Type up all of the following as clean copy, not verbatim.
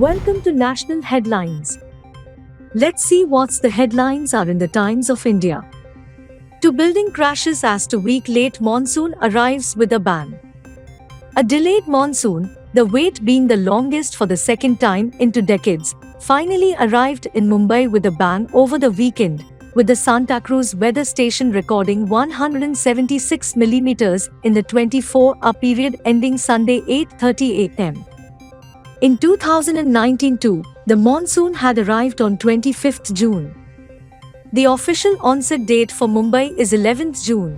Welcome to National Headlines. Let's see what's the headlines are in the Times of India. Two building crashes as to week late monsoon arrives with a ban. A delayed monsoon, the wait being the longest for the second time into decades, finally arrived in Mumbai with a bang over the weekend, with the Santa Cruz weather station recording 176 millimeters in the 24-hour period ending Sunday 8:30 am. In 2019 too, the monsoon had arrived on 25th June. The official onset date for Mumbai is 11th June.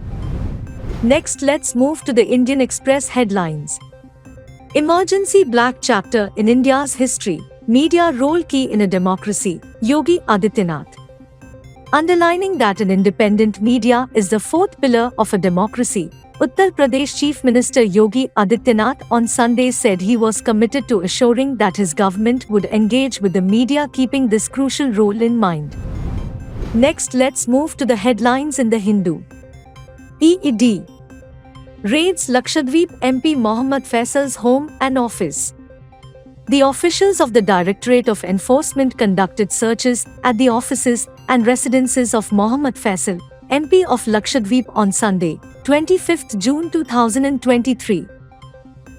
Next, let's move to the Indian Express headlines. Emergency black chapter in India's history, media role key in a democracy, Yogi Adityanath. Underlining that an independent media is the fourth pillar of a democracy, Uttar Pradesh Chief Minister Yogi Adityanath on Sunday said he was committed to assuring that his government would engage with the media, keeping this crucial role in mind. Next, let's move to the headlines in the Hindu. EED raids Lakshadweep MP Mohammad Faisal's home and office. The officials of the Directorate of Enforcement conducted searches at the offices and residences of Mohammad Faisal, MP of Lakshadweep on Sunday, 25th June 2023.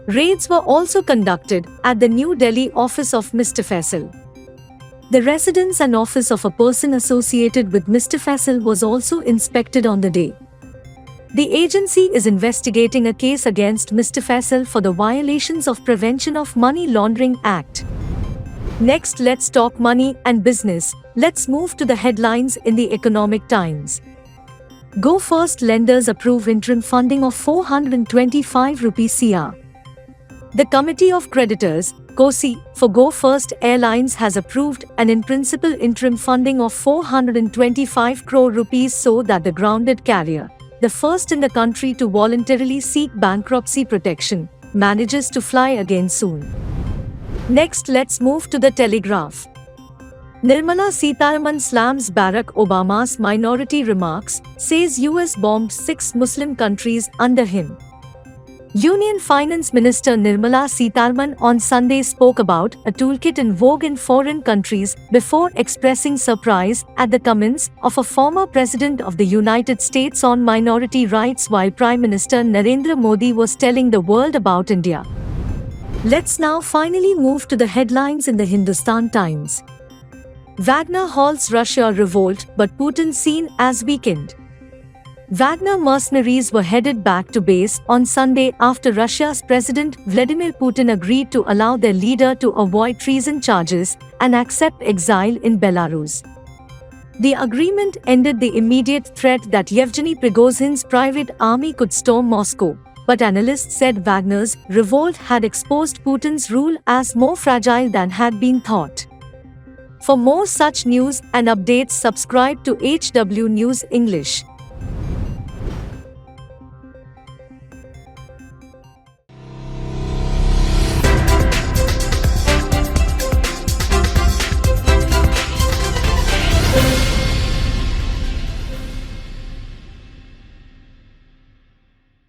Raids were also conducted at the New Delhi office of Mr. Faisal. The residence and office of a person associated with Mr. Faisal was also inspected on the day. The agency is investigating a case against Mr. Faisal for the violations of Prevention of Money Laundering Act. Next, let's talk money and business. Let's move to the headlines in the Economic Times. Go First lenders approve interim funding of 425 crore. The Committee of Creditors, COSI, for Go First Airlines has approved an in-principle interim funding of 425 crore rupees so that the grounded carrier, the first in the country to voluntarily seek bankruptcy protection, manages to fly again soon. Next, let's move to the Telegraph. Nirmala Sitharaman slams Barack Obama's minority remarks, says US bombed 6 Muslim countries under him. Union Finance Minister Nirmala Sitharaman on Sunday spoke about a toolkit in vogue in foreign countries before expressing surprise at the comments of a former president of the United States on minority rights while Prime Minister Narendra Modi was telling the world about India. Let's now finally move to the headlines in the Hindustan Times. Wagner halts Russia revolt, but Putin seen as weakened. Wagner mercenaries were headed back to base on Sunday after Russia's President Vladimir Putin agreed to allow their leader to avoid treason charges and accept exile in Belarus. The agreement ended the immediate threat that Yevgeny Prigozhin's private army could storm Moscow, but analysts said Wagner's revolt had exposed Putin's rule as more fragile than had been thought. For more such news and updates, subscribe to HW News English.